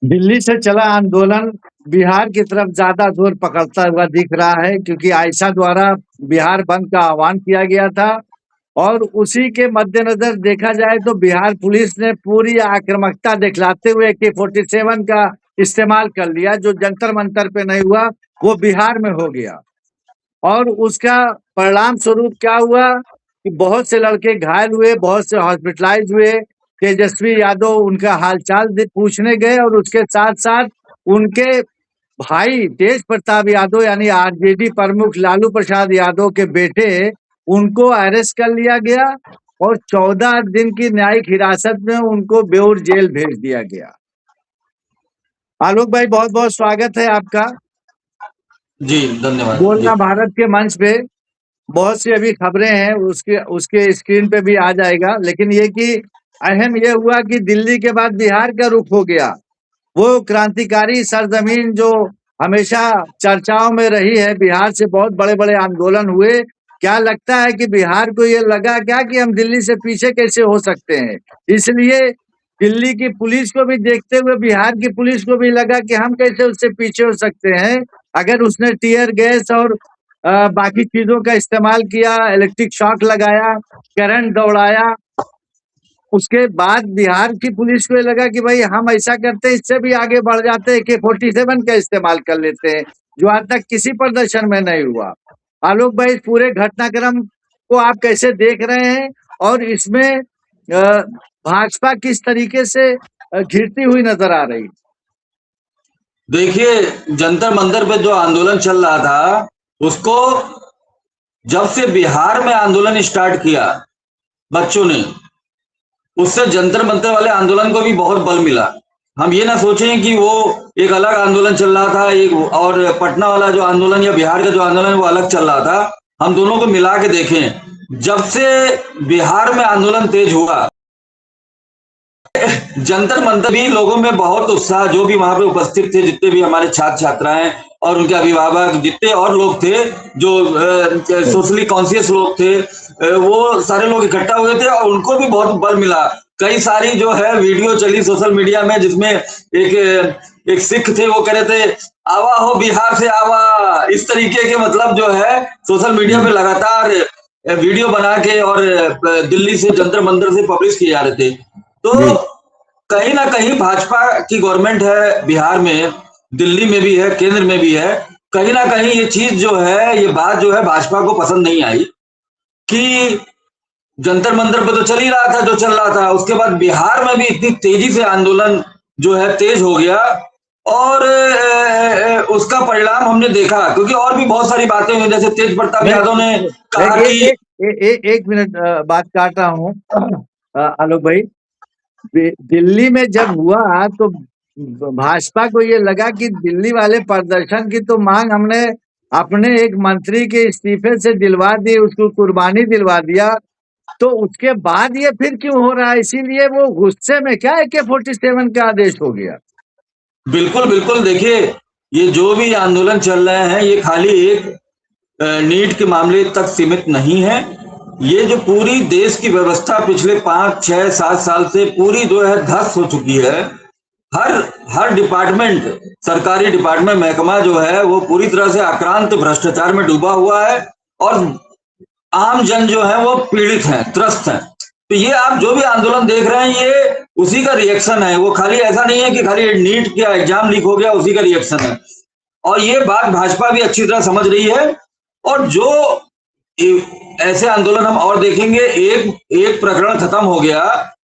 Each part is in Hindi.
दिल्ली से चला आंदोलन बिहार की तरफ ज्यादा जोर पकड़ता हुआ दिख रहा है, क्योंकि आयशा द्वारा बिहार बंद का आह्वान किया गया था। और उसी के मद्देनजर देखा जाए तो बिहार पुलिस ने पूरी आक्रामकता दिखलाते हुए AK-47 का इस्तेमाल कर लिया। जो जंतर मंतर पे नहीं हुआ वो बिहार में हो गया। और उसका परिणाम स्वरूप क्या हुआ कि बहुत से लड़के घायल हुए, बहुत से हॉस्पिटलाइज हुए। तेजस्वी यादव उनका हालचाल पूछने गए और उसके साथ साथ उनके भाई तेज प्रताप यादव यानी आरजेडी प्रमुख लालू प्रसाद यादव के बेटे, उनको अरेस्ट कर लिया गया और 14 दिन की न्यायिक हिरासत में उनको बेऊर जेल भेज दिया गया। आलोक भाई, बहुत बहुत स्वागत है आपका जी धन्यवाद बोलना जी। भारत के मंच पे। बहुत सी अभी खबरें हैं, उसके उसके स्क्रीन पे भी आ जाएगा, लेकिन ये कि अहम ये हुआ कि दिल्ली के बाद बिहार का रुख हो गया। वो क्रांतिकारी सरजमीन जो हमेशा चर्चाओं में रही है, बिहार से बहुत बड़े बड़े आंदोलन हुए। क्या लगता है कि बिहार को ये लगा क्या कि हम दिल्ली से पीछे कैसे हो सकते हैं, इसलिए दिल्ली की पुलिस को भी देखते हुए बिहार की पुलिस को भी लगा कि हम कैसे उससे पीछे हो सकते हैं। अगर उसने टीयर गैस और बाकी चीजों का इस्तेमाल किया, इलेक्ट्रिक शॉक लगाया, करंट दौड़ाया, उसके बाद बिहार की पुलिस को ये लगा कि भाई हम ऐसा करते हैं, इससे भी आगे बढ़ जाते हैं, AK-47 का इस्तेमाल कर लेते हैं, जो आज तक किसी प्रदर्शन में नहीं हुआ। आलोक भाई, इस पूरे घटनाक्रम को आप कैसे देख रहे हैं और इसमें भाजपा किस तरीके से घिरती हुई नजर आ रही? देखिए, जंतर मंतर पे जो आंदोलन चल रहा था उसको जब से बिहार में आंदोलन स्टार्ट किया बच्चों ने, उससे जंतर मंतर वाले आंदोलन को भी बहुत बल मिला। हम ये ना सोचें कि वो एक अलग आंदोलन चल रहा था, एक और पटना वाला जो आंदोलन या बिहार का जो आंदोलन वो अलग चल रहा था। हम दोनों को मिला के देखें, जब से बिहार में आंदोलन तेज हुआ, जंतर मंतर भी लोगों में बहुत उत्साह, जो भी वहां पे उपस्थित थे, जितने भी हमारे छात्र छात्राएं और उनके अभिभावक, जितने और लोग थे जो सोशली कॉन्शियस लोग थे, वो सारे लोग इकट्ठा हुए थे और उनको भी बहुत बल मिला। कई सारी जो है वीडियो चली सोशल मीडिया में, जिसमें एक सिख थे, वो कह रहे थे आवा हो बिहार से आवा, इस तरीके के मतलब जो है सोशल मीडिया पे लगातार वीडियो बना के और दिल्ली से जंतर मंतर से पब्लिश किए जा रहे थे। तो कहीं ना कहीं भाजपा की गवर्नमेंट है बिहार में, दिल्ली में भी है, केंद्र में भी है। कहीं ना कहीं ये चीज जो है, ये बात जो है भाजपा को पसंद नहीं आई कि जंतर मंतर पे तो चल ही रहा था जो चल रहा था, उसके बाद बिहार में भी इतनी तेजी से आंदोलन जो है तेज हो गया। और उसका परिणाम हमने देखा, क्योंकि और भी बहुत सारी बातें हुई, जैसे तेज प्रताप यादव ने कहा कि एक मिनट बात काट रहा हूँ आलोक भाई। दिल्ली में जब हुआ तो भाजपा को ये लगा कि दिल्ली वाले प्रदर्शन की तो मांग हमने अपने एक मंत्री के इस्तीफे से दिलवा दी, उसको कुर्बानी दिलवा दिया, तो उसके बाद ये फिर क्यों हो रहा है? इसीलिए वो गुस्से में क्या AK-47 का आदेश हो गया? बिल्कुल बिल्कुल, देखिए, ये जो भी आंदोलन चल रहे हैं ये खाली एक नीट के मामले तक सीमित नहीं है। ये जो पूरी देश की व्यवस्था पिछले 5, 6, 7 साल से पूरी जो है ध्वस्त हो चुकी है। हर हर डिपार्टमेंट, सरकारी डिपार्टमेंट, महकमा जो है वो पूरी तरह से आक्रांत भ्रष्टाचार में डूबा हुआ है और आम जन जो है वो पीड़ित है, त्रस्त है। तो ये आप जो भी आंदोलन देख रहे हैं ये उसी का रिएक्शन है। वो खाली ऐसा नहीं है कि खाली नीट का एग्जाम लीक हो गया उसी का रिएक्शन है। और ये बात भाजपा भी अच्छी तरह समझ रही है। और जो ऐसे आंदोलन हम और देखेंगे, एक प्रकरण खत्म हो गया,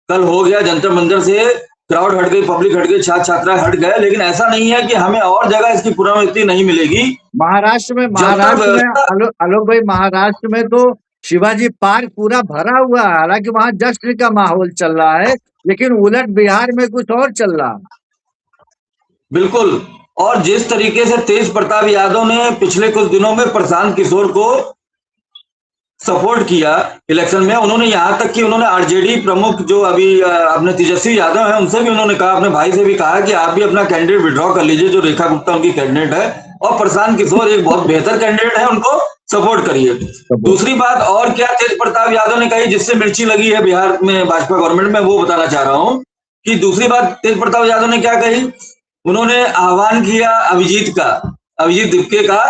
कल हो गया, जंतर मंतर से क्राउड हट गई, पब्लिक हट गई, छात्र छात्रा हट गए, लेकिन ऐसा नहीं है कि हमें और जगह इसकी पुनरावृत्ति नहीं मिलेगी। आलोक भाई, महाराष्ट्र में तो शिवाजी पार्क पूरा भरा हुआ है, हालांकि वहां जश्न का माहौल चल रहा है, लेकिन उलट बिहार में कुछ और चल रहा है। बिल्कुल। और जिस तरीके से तेज प्रताप यादव ने पिछले कुछ दिनों में प्रशांत किशोर को सपोर्ट किया इलेक्शन में, उन्होंने यहां तक कि उन्होंने आरजेडी प्रमुख जो अभी अपने तेजस्वी यादव हैं उनसे भी उन्होंने कहा, अपने भाई से भी कहा कि आप भी अपना कैंडिडेट विड्रॉ कर लीजिए, जो रेखा गुप्ता उनकी कैंडिडेट है, और प्रशांत किशोर एक बहुत बेहतर कैंडिडेट है, उनको सपोर्ट करिए। दूसरी बात और क्या तेज प्रताप यादव ने कही जिससे मिर्ची लगी है बिहार में भाजपा गवर्नमेंट में, वो बताना चाह रहा हूं कि दूसरी बात तेज प्रताप यादव ने क्या कही, उन्होंने आह्वान किया अभिजीत दिपके का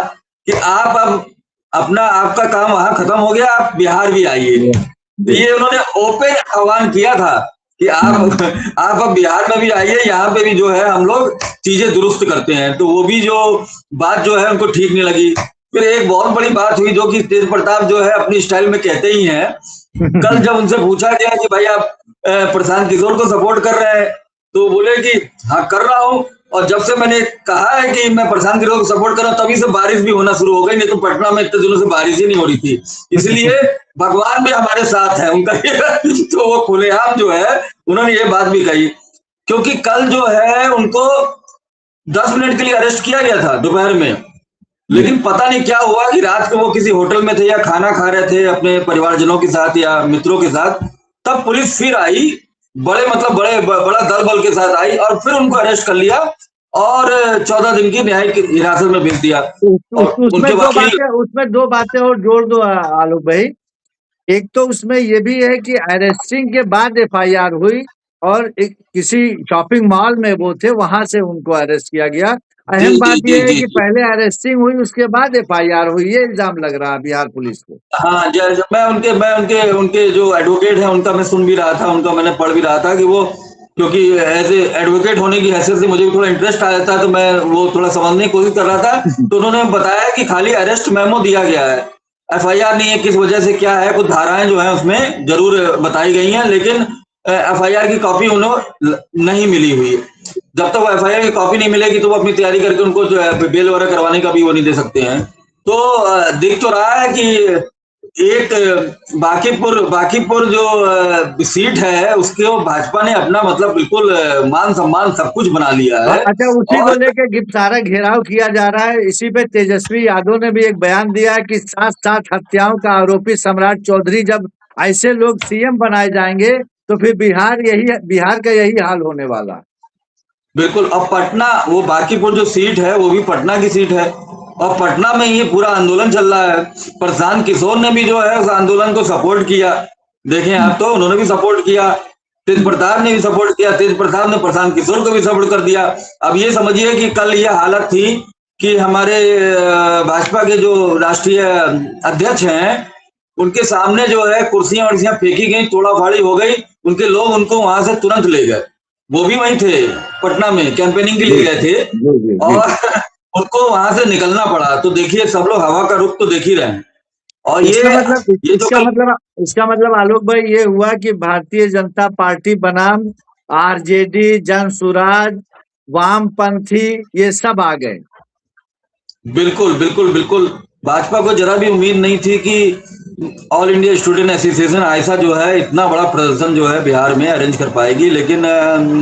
कि आप अब अपना आपका काम वहां खत्म हो गया, आप बिहार भी आइए। तो ये उन्होंने ओपन आह्वान किया था कि आप अब बिहार में भी आइए, यहाँ पे भी जो है हम लोग चीजें दुरुस्त करते हैं। तो वो भी जो बात जो है उनको ठीक नहीं लगी। फिर एक बहुत बड़ी बात हुई जो कि तेज प्रताप जो है अपनी स्टाइल में कहते ही हैं। कल जब उनसे पूछा गया कि भाई आप प्रशांत किशोर को सपोर्ट कर रहे हैं, तो बोले कि हाँ कर रहा हूँ, और जब से मैंने कहा है कि मैं प्रशांत किशोर को सपोर्ट कर रहा हूँ तभी से बारिश भी होना शुरू हो गई, नहीं तो पटना में इतने दिनों से बारिश ही नहीं हो रही थी। इसलिए भगवान भी हमारे साथ है उनका तो वो खुलेआम जो है उन्होंने ये बात भी कही, क्योंकि कल जो है उनको 10 मिनट के लिए अरेस्ट किया गया था दोपहर में, लेकिन पता नहीं क्या हुआ कि रात को वो किसी होटल में थे या खाना खा रहे थे अपने परिवारजनों के साथ या मित्रों के साथ, तब पुलिस फिर आई, बड़ा दल बल के साथ आई और फिर उनको अरेस्ट कर लिया और 14 दिन की न्यायिक हिरासत में भेज दिया। और उनके वकील उसमें दो बातें और जोड़ दो आलोक भाई। एक तो उसमें ये भी है कि अरेस्टिंग के बाद एफआईआर हुई और एक किसी शॉपिंग मॉल में वो थे, वहां से उनको अरेस्ट किया गया। जी अहम जी बात जी यह है जी कि जी पहले अरेस्टिंग हुई, उसके बाद एफआईआर हुई, ये इल्जाम लग रहा है बिहार पुलिस को। हाँ, मैं उनके जो एडवोकेट हैं उनका मैं सुन भी रहा था, उनका मैंने पढ़ भी रहा था कि वो, क्योंकि एज ए एडवोकेट होने की हैसियत से मुझे भी थोड़ा इंटरेस्ट आ जाता है, तो मैं वो थोड़ा समझने की कोशिश कर रहा था। तो उन्होंने बताया कि खाली अरेस्ट मेमो दिया गया है, एफआईआर नहीं है, किस वजह से क्या है, कुछ धाराएं जो है उसमें जरूर बताई गई हैं, लेकिन एफआईआर की कॉपी उन्हें नहीं मिली हुई है। जब तक वो एफआईआर की कॉपी नहीं मिलेगी तो वो अपनी तैयारी करके उनको जो है बेल वगैरह करवाने का भी वो नहीं दे सकते हैं। तो दिख तो रहा है कि एक बांकीपुर जो सीट है उसके भाजपा ने अपना मतलब बिल्कुल मान सम्मान सब कुछ बना लिया है। अच्छा, उसी को और लेकर सारा घेराव किया जा रहा है। इसी पे तेजस्वी यादव ने भी एक बयान दिया है कि 7 हत्याओं का आरोपी सम्राट चौधरी जब ऐसे लोग सीएम बनाए जाएंगे तो फिर बिहार का यही हाल होने वाला। बिल्कुल, अब पटना, वो बांकीपुर जो सीट है वो भी पटना की सीट है और पटना में ये पूरा आंदोलन चल रहा है। प्रशांत किशोर ने भी जो है उस आंदोलन को सपोर्ट किया, देखें आप, तो उन्होंने भी सपोर्ट किया, तेज प्रताप ने भी सपोर्ट किया, तेज प्रताप ने प्रशांत किशोर को भी सपोर्ट कर दिया। अब ये समझिए कि कल ये हालत थी कि हमारे भाजपा के जो राष्ट्रीय अध्यक्ष हैं उनके सामने जो है कुर्सियां वर्सियां फेंकी गई, तोड़ा फाड़ी हो गई, उनके लोग उनको वहां से तुरंत ले गए। वो भी वहीं थे, पटना में कैंपेनिंग के लिए गए थे और उनको वहां से निकलना पड़ा। तो देखिए सब लोग हवा का रुख तो देख ही रहे हैं। और ये जो कल इसका मतलब आलोक भाई ये हुआ कि भारतीय जनता पार्टी बनाम आरजेडी, जन सुराज, वामपंथी ये सब आ गए। बिल्कुल बिल्कुल बिल्कुल, भाजपा को जरा भी उम्मीद नहीं थी कि ऑल इंडिया स्टूडेंट एसोसिएशन आयसा जो है इतना बड़ा प्रदर्शन जो है बिहार में अरेंज कर पाएगी, लेकिन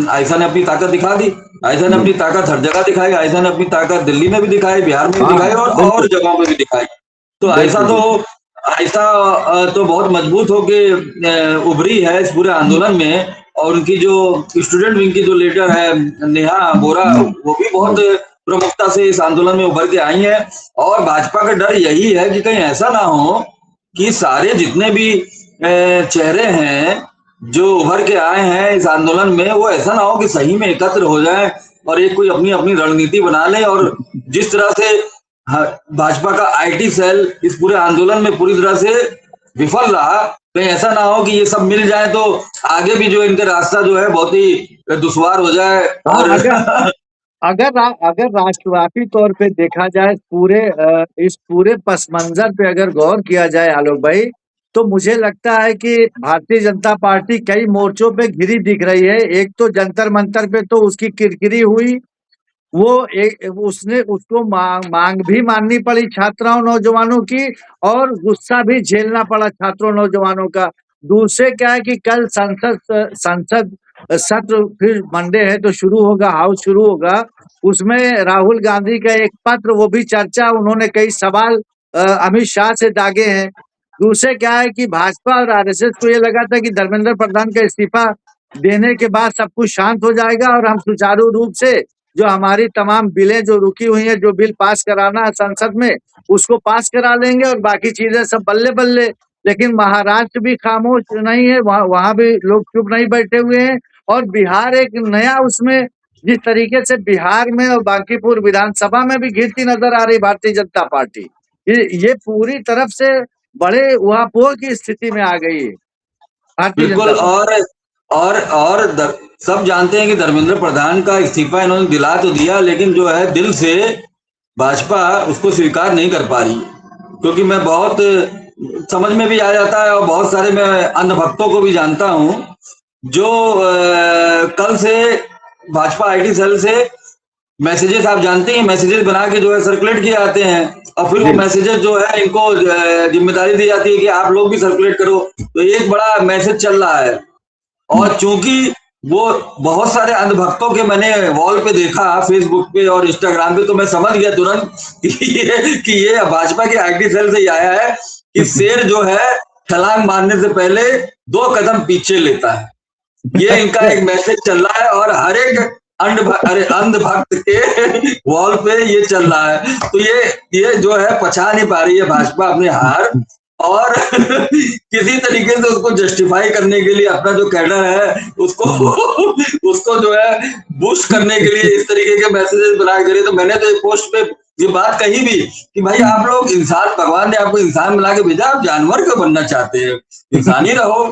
आयसा ने अपनी ताकत दिखा दी। आयसा ने अपनी ताकत हर जगह दिखाई, आयसा ने अपनी ताकत दिल्ली में भी दिखाई, बिहार में भी हाँ, दिखाई और जगहों पे भी दिखाई। तो बिल्कुल ऐसा तो बहुत मजबूत होके उभरी है इस पूरे आंदोलन में। और उनकी जो स्टूडेंट विंग की जो लीडर है नेहा बोरा, वो भी बहुत प्रमुखता से इस आंदोलन में उभर के आई है। और भाजपा का डर यही है कि कहीं ऐसा ना हो कि सारे जितने भी चेहरे हैं जो उभर के आए हैं इस आंदोलन में, वो ऐसा ना हो कि सही में एकत्र हो जाए और एक कोई अपनी अपनी रणनीति बना ले। और जिस तरह से भाजपा का आईटी सेल इस पूरे आंदोलन में पूरी तरह से विफल रहा, कहीं ऐसा ना हो कि ये सब मिल जाए तो आगे भी जो इनका रास्ता जो है बहुत ही दुश्वार हो जाए। और अगर राष्ट्रव्यापी तौर पे देखा जाए इस पूरे पस मंजर पे अगर गौर किया जाए आलोक भाई, तो मुझे लगता है कि भारतीय जनता पार्टी कई मोर्चों पे घिरी दिख रही है। एक तो जंतर मंतर पे तो उसकी किरकिरी हुई, वो उसने उसको मांग भी माननी पड़ी छात्राओं नौजवानों की, और गुस्सा भी झेलना पड़ा छात्रों नौजवानों का। दूसरे क्या है कि कल संसद सत्र फिर मंडे है तो शुरू होगा, हाउस शुरू होगा। उसमें राहुल गांधी का एक पत्र, वो भी चर्चा, उन्होंने कई सवाल अमित शाह से दागे हैं। दूसरे क्या है कि भाजपा और आरएसएस को ये लगा था कि धर्मेंद्र प्रधान का इस्तीफा देने के बाद सब कुछ शांत हो जाएगा और हम सुचारू रूप से जो हमारी तमाम बिलें जो रुकी हुई हैं, जो बिल पास कराना है संसद में, उसको पास करा लेंगे और बाकी चीजें सब बल्ले बल्ले। लेकिन महाराष्ट्र भी खामोश नहीं है, वहां भी लोग चुप नहीं बैठे हुए हैं। और बिहार एक नया उसमें जिस तरीके से बिहार में और बांकीपुर विधानसभा में भी घिरती नजर आ रही भारतीय जनता पार्टी, ये पूरी तरफ से बड़े उहापोह की स्थिति में आ गई है भारतीय बिल्कुल। जनता पार्टी। और सब जानते हैं कि धर्मेंद्र प्रधान का इस्तीफा इन्होंने दिला तो दिया, लेकिन जो है दिल से भाजपा उसको स्वीकार नहीं कर पा रही, क्योंकि मैं बहुत समझ में भी आ जाता है और बहुत सारे मैं अन्य भक्तों को भी जानता हूं जो कल से भाजपा आईटी सेल से मैसेजेस, आप जानते हैं मैसेजेस बना के जो है सर्कुलेट किए जाते हैं, और फिर वो जी मैसेजेस जो है इनको जिम्मेदारी दी जाती है कि आप लोग भी सर्कुलेट करो। तो एक बड़ा मैसेज चल रहा है, और चूंकि वो बहुत सारे अंधभक्तों के मैंने वॉल पे देखा फेसबुक पे और इंस्टाग्राम पे, तो मैं समझ गया तुरंत कि ये भाजपा के आईटी सेल से ही आया है कि शेर जो है छलांग मारने से पहले 2 कदम पीछे लेता है। ये इनका एक मैसेज चल रहा है और हर एक अंध भक्त के वॉल पे ये चल रहा है। तो ये जो है पछा नहीं पा रही है भाजपा अपनी हार, और किसी तरीके से उसको जस्टिफाई करने के लिए अपना जो कैडर है उसको उसको जो है बूस्ट करने के लिए इस तरीके के मैसेजेस बनाए जा रहे। तो मैंने तो एक पोस्ट पे ये बात कही भी कि भाई आप लोग इंसान, भगवान ने आपको इंसान बना के भेजा, आप जानवर क्यों बनना चाहते हैं, इंसान ही रहो।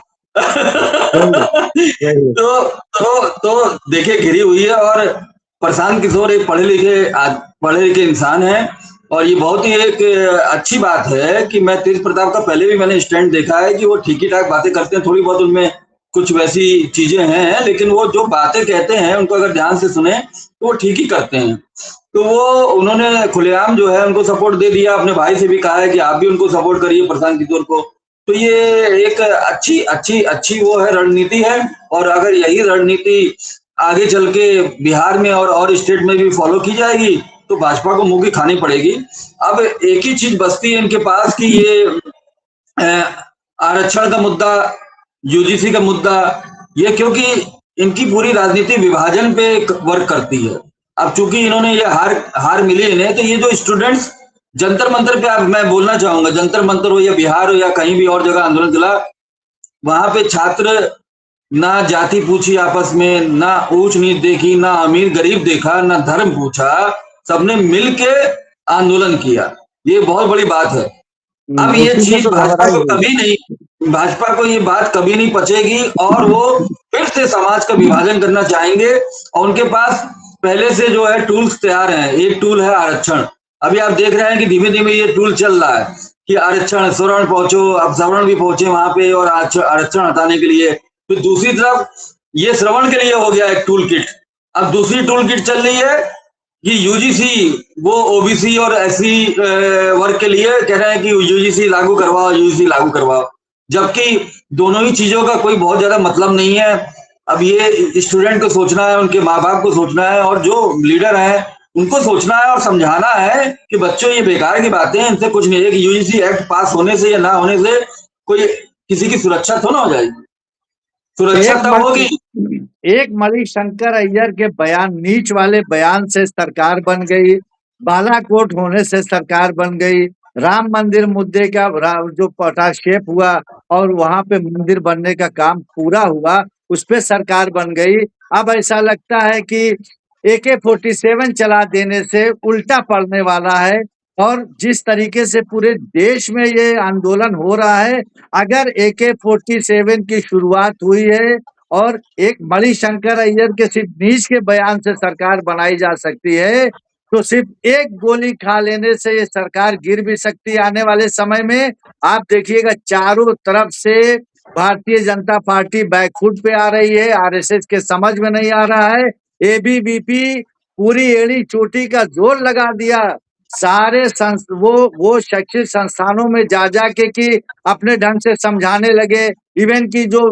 तो देखिए घिरी हुई है। और प्रशांत किशोर एक पढ़े लिखे इंसान है, और ये बहुत ही एक अच्छी बात है कि मैं तेज प्रताप का पहले भी मैंने स्टैंड देखा है कि वो ठीक ही ठाक बातें करते हैं, थोड़ी बहुत उनमें कुछ वैसी चीजें हैं, लेकिन वो जो बातें कहते हैं उनको अगर ध्यान से सुने तो वो ठीक ही करते हैं। तो वो उन्होंने खुलेआम जो है उनको सपोर्ट दे दिया, अपने भाई से भी कहा है कि आप भी उनको सपोर्ट करिए प्रशांत किशोर को। तो ये एक अच्छी अच्छी अच्छी वो है रणनीति है, और अगर यही रणनीति आगे चल के बिहार में और स्टेट में भी फॉलो की जाएगी तो भाजपा को मुंह की खानी पड़ेगी। अब एक ही चीज बचती है इनके पास कि ये आरक्षण का मुद्दा, यूजीसी का मुद्दा, ये क्योंकि इनकी पूरी राजनीति विभाजन पे वर्क करती है। अब चूंकि इन्होंने ये हार मिली इन्हें, तो ये जो स्टूडेंट्स जंतर मंतर पे, अब मैं बोलना चाहूंगा जंतर मंतर हो या बिहार हो या कहीं भी और जगह आंदोलन चला, वहां पे छात्र ना जाति पूछी आपस में, ना ऊंच नीच देखी, ना अमीर गरीब देखा, ना धर्म पूछा, सबने मिलके आंदोलन किया। ये बहुत बड़ी बात है। अब ये उसी में चीज तो भाजपा घबराई को हुई। कभी नहीं, भाजपा को ये बात कभी नहीं पचेगी, और वो फिर से समाज का विभाजन करना चाहेंगे, और उनके पास पहले से जो है टूल्स तैयार हैं। एक टूल है आरक्षण। अभी आप देख रहे हैं कि धीमे धीमे ये टूल चल रहा है कि आरक्षण, सवर्ण पहुंचो, अब सवर्ण भी पहुंचे वहां पे, और आरक्षण हटाने के लिए। फिर दूसरी तरफ ये श्रवण के लिए हो गया एक टूल किट। अब दूसरी टूल किट चल रही है कि यूजीसी, वो ओबीसी और एससी वर्ग के लिए कह रहे हैं कि यूजीसी लागू करवाओ, यूजीसी लागू करवाओ, जबकि दोनों ही चीजों का कोई बहुत ज्यादा मतलब नहीं है। अब ये स्टूडेंट को सोचना है, उनके माँ बाप को सोचना है, और जो लीडर है उनको सोचना है और समझाना है कि बच्चों ये बेकार की बातें हैं, इनसे कुछ नहीं है कि यूजीसी एक्ट पास होने से या ना होने से कोई किसी की सुरक्षा तो ना हो जाएगी, सुरक्षा तब होगी। एक मणिशंकर अय्यर के बयान, नीच वाले बयान से सरकार बन गई, बालाकोट होने से सरकार बन गई, राम मंदिर मुद्दे का जो पटाक्षेप हुआ और वहां पे मंदिर बनने का काम पूरा हुआ, उस पे सरकार बन गई। अब ऐसा लगता है कि AK-47 चला देने से उल्टा पड़ने वाला है। और जिस तरीके से पूरे देश में ये आंदोलन हो रहा है, अगर AK-47 की शुरुआत हुई है और एक मणिशंकर अय्यर के सिर्फ नीच के बयान से सरकार बनाई जा सकती है, तो सिर्फ एक गोली खा लेने से ये सरकार गिर भी सकती है आने वाले समय में। आप देखिएगा चारों तरफ से भारतीय जनता पार्टी बैकफुट पे आ रही है, आरएसएस के समझ में नहीं आ रहा है। एबीवीपी पूरी एड़ी चोटी का जोर लगा दिया, सारे वो शैक्षिक संस्थानों में जा के कि अपने ढंग से समझाने लगे। इवन की जो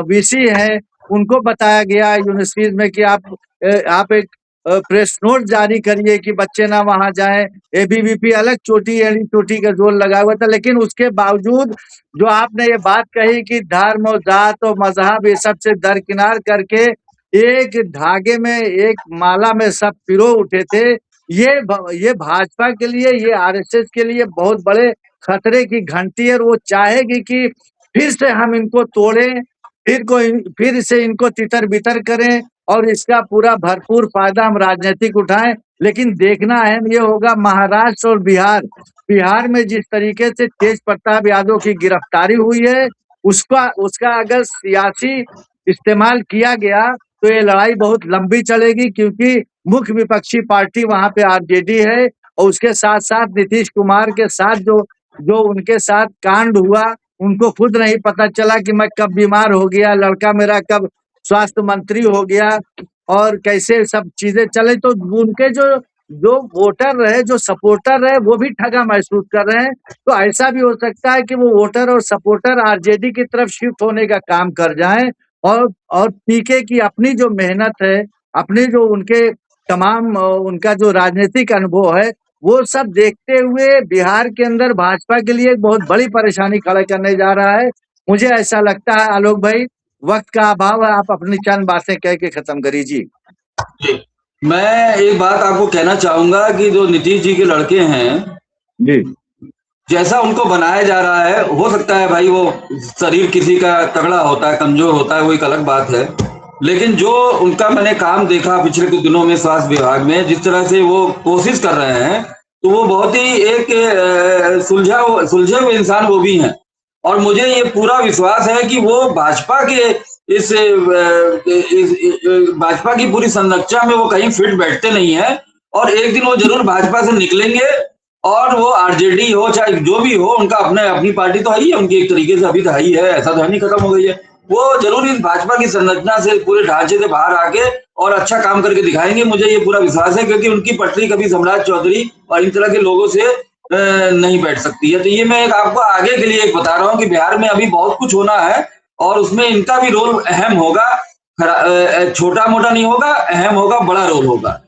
वीसी है उनको बताया गया यूनिवर्सिटीज में कि आप एक प्रेस नोट जारी करिए कि बच्चे ना वहां जाएं। एबीवीपी अलग चोटी एड़ी चोटी का जोर लगा हुआ था, लेकिन उसके बावजूद जो आपने ये बात कही कि धर्म और जात और मजहब ये सब से दरकिनार करके एक धागे में, एक माला में सब पिरो उठे थे। ये भाजपा के लिए, ये आरएसएस के लिए बहुत बड़े खतरे की घंटी है, और वो चाहेगी कि फिर से हम इनको तोड़ें फिर से इनको तितर बितर करें और इसका पूरा भरपूर फायदा हम राजनीतिक उठाएं। लेकिन देखना अहम ये होगा महाराष्ट्र और बिहार में जिस तरीके से तेज प्रताप यादव की गिरफ्तारी हुई है, उसका उसका अगर सियासी इस्तेमाल किया गया तो ये लड़ाई बहुत लंबी चलेगी, क्योंकि मुख्य विपक्षी पार्टी वहां पे आरजेडी है और उसके साथ साथ नीतीश कुमार के साथ जो जो उनके साथ कांड हुआ, उनको खुद नहीं पता चला कि मैं कब बीमार हो गया, लड़का मेरा कब स्वास्थ्य मंत्री हो गया और कैसे सब चीजें चले। तो उनके जो जो वोटर रहे, जो सपोर्टर रहे, वो भी ठगा महसूस कर रहे हैं। तो ऐसा भी हो सकता है कि वो वोटर और सपोर्टर आरजेडी की तरफ शिफ्ट होने का काम कर जाएं और पीके की अपनी जो मेहनत है, अपनी जो उनके तमाम उनका जो राजनीतिक अनुभव है, वो सब देखते हुए बिहार के अंदर भाजपा के लिए एक बहुत बड़ी परेशानी खड़ा करने जा रहा है। मुझे ऐसा लगता है आलोक भाई, वक्त का अभाव है, आप अपनी चंद बातें कह के खत्म करिए जी। मैं एक बात आपको कहना चाहूंगा कि जो नीतीश जी के लड़के हैं जी, जैसा उनको बनाया जा रहा है, हो सकता है भाई वो शरीर किसी का तगड़ा होता है, कमजोर होता है, वो एक अलग बात है। लेकिन जो उनका मैंने काम देखा पिछले कुछ दिनों में स्वास्थ्य विभाग में, जिस तरह से वो कोशिश कर रहे हैं, तो वो बहुत ही एक सुलझे हुए इंसान वो भी हैं। और मुझे ये पूरा विश्वास है कि वो भाजपा के भाजपा की पूरी संरचना में वो कहीं फिट बैठते नहीं है, और एक दिन वो जरूर भाजपा से निकलेंगे और वो आरजेडी हो चाहे जो भी हो, उनका अपनी पार्टी तो है ही है उनकी, एक तरीके से अभी तो है ही है, ऐसा तो है नहीं खत्म हो गई है। वो जरूर इस भाजपा की संरचना से, पूरे ढांचे से बाहर आके और अच्छा काम करके दिखाएंगे, मुझे ये पूरा विश्वास है, क्योंकि उनकी पटरी कभी सम्राट चौधरी और इन तरह के लोगों से नहीं बैठ सकती है। तो ये मैं आपको आगे के लिए एक बता रहा हूँ कि बिहार में अभी बहुत कुछ होना है और उसमें इनका भी रोल अहम होगा, छोटा मोटा नहीं होगा, अहम होगा, बड़ा रोल होगा।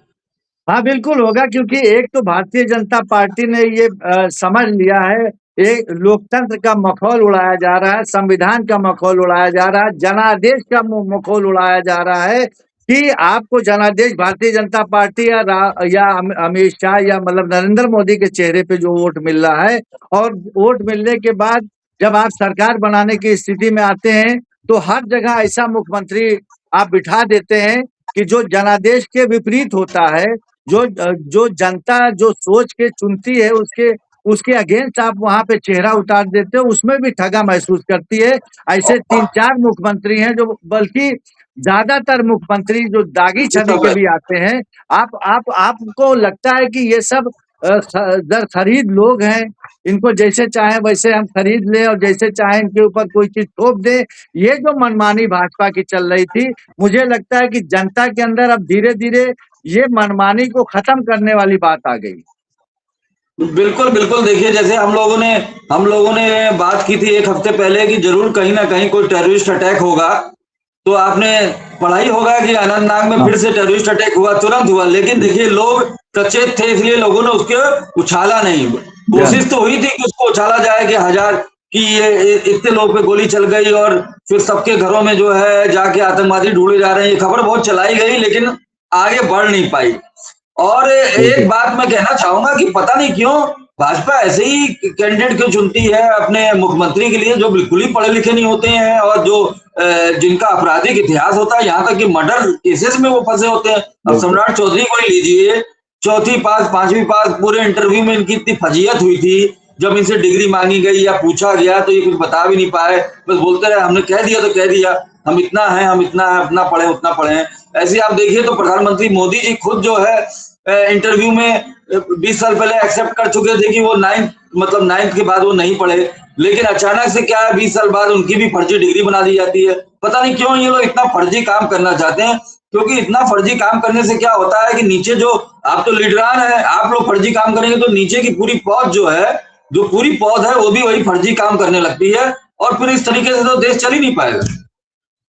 हाँ बिल्कुल होगा, क्योंकि एक तो भारतीय जनता पार्टी ने ये समझ लिया है, एक लोकतंत्र का मखौल उड़ाया जा रहा है, संविधान का मखौल उड़ाया जा रहा है, जनादेश का मखौल उड़ाया जा रहा है कि आपको जनादेश भारतीय जनता पार्टी या अमित शाह या मतलब नरेंद्र मोदी के चेहरे पे जो वोट मिल रहा है, और वोट मिलने के बाद जब आप सरकार बनाने की स्थिति में आते हैं तो हर जगह ऐसा मुख्यमंत्री आप बिठा देते हैं कि जो जनादेश के विपरीत होता है, जो जनता जो सोच के चुनती है उसके उसके अगेंस्ट आप वहां पे चेहरा उतार देते हो, उसमें भी ठगा महसूस करती है। ऐसे 3-4 मुख्यमंत्री हैं जो, बल्कि ज्यादातर मुख्यमंत्री जो दागी छवि के भी आते हैं। आप आपको लगता है कि ये सब दर खरीद लोग हैं, इनको जैसे चाहे वैसे हम खरीद लें और जैसे चाहे इनके ऊपर कोई चीज थोप दें। ये जो मनमानी भाजपा की चल रही थी, मुझे लगता है कि जनता के अंदर अब धीरे धीरे ये मनमानी को खत्म करने वाली बात आ गई। बिल्कुल बिल्कुल, देखिए जैसे हम लोगों ने बात की थी एक हफ्ते पहले कि जरूर कहीं ना कहीं कोई टेररिस्ट अटैक होगा, तो आपने पढ़ा ही होगा कि अनंतनाग में फिर से टेररिस्ट अटैक हुआ, तुरंत हुआ, लेकिन देखिए लोग सचेत थे, इसलिए लोगों ने उसके उछाला नहीं। कोशिश तो हुई थी कि उसको उछाला जाए कि हजार कि ये इतने लोग पे गोली चल गई और फिर सबके घरों में जो है जाके आतंकवादी ढूंढे जा रहे हैं, ये खबर बहुत चलाई गई, लेकिन आगे बढ़ नहीं पाई। और एक बात मैं कहना चाहूंगा कि पता नहीं क्यों भाजपा ऐसे ही कैंडिडेट क्यों चुनती है अपने मुख्यमंत्री के लिए, जो बिल्कुल ही पढ़े लिखे नहीं होते हैं और जो जिनका आपराधिक इतिहास होता है, यहाँ तक कि मर्डर केसेस में वो फंसे होते हैं। अब सम्राट चौधरी को ही लीजिए, चौथी पास, पांचवी पास, पूरे इंटरव्यू में इनकी इतनी फजीयत हुई थी, जब इनसे डिग्री मांगी गई या पूछा गया तो ये कुछ बता भी नहीं पाए, बस बोलते रहे हमने कह दिया तो कह दिया, हम इतना है, हम इतना है, अपना पढ़े उतना पढ़े हैं। ऐसे आप देखिए तो प्रधानमंत्री मोदी जी खुद जो है इंटरव्यू में 20 साल पहले एक्सेप्ट कर चुके थे कि वो नाइन्थ के बाद वो नहीं पढ़े, लेकिन अचानक से क्या है 20 साल बाद उनकी भी फर्जी डिग्री बना दी जाती है। पता नहीं क्यों ये लोग इतना फर्जी काम करना चाहते हैं, क्योंकि इतना फर्जी काम करने से क्या होता है कि नीचे जो आप तो लीडरान है, आप लोग फर्जी काम करेंगे तो नीचे की पूरी फौज जो है, जो पूरी फौज है वो भी वही फर्जी काम करने लगती है, और फिर इस तरीके से तो देश चल ही नहीं पाएगा।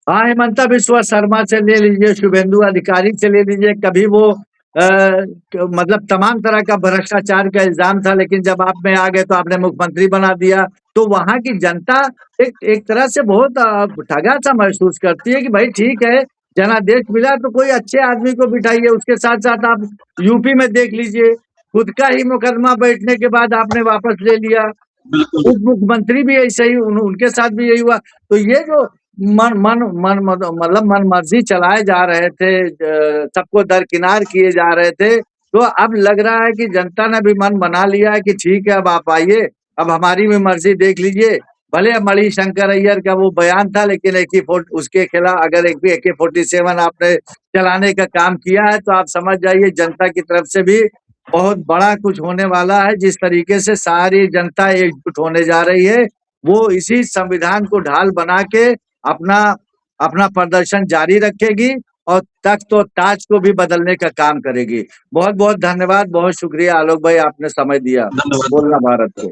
हाँ, हेमंता बिस्वा शर्मा से ले लीजिए, शुभेंदु अधिकारी से ले लीजिए, कभी वो मतलब तमाम तरह का भ्रष्टाचार का इल्जाम था, लेकिन जब आप में आ गए तो आपने मुख्यमंत्री बना दिया। तो वहां की जनता एक तरह से बहुत ठगा सा महसूस करती है कि भाई ठीक है, जनादेश मिला तो कोई अच्छे आदमी को बिठाइए। उसके साथ साथ आप यूपी में देख लीजिए, खुद का ही मुकदमा बैठने के बाद आपने वापस ले लिया। बिल्कुल उप मुख्यमंत्री भी ऐसे ही उनके साथ भी यही हुआ। तो ये जो मन मन मन मतलब मन मर्जी चलाए जा रहे थे, सबको दरकिनार किए जा रहे थे। तो अब लग रहा है कि जनता ने भी मन बना लिया है कि ठीक है, अब आप आइए, अब हमारी भी मर्जी देख लीजिए। भले मणिशंकर अय्यर का वो बयान था, लेकिन उसके खिलाफ अगर एक भी AK-47 आपने चलाने का काम किया है तो आप समझ जाइए जनता की तरफ से भी बहुत बड़ा कुछ होने वाला है। जिस तरीके से सारी जनता एकजुट होने जा रही है, वो इसी संविधान को ढाल बना के अपना अपना प्रदर्शन जारी रखेगी और तख्त और ताज को भी बदलने का काम करेगी। बहुत बहुत धन्यवाद, बहुत शुक्रिया आलोक भाई, आपने समय दिया धन्यवाद। बोलना भारत को।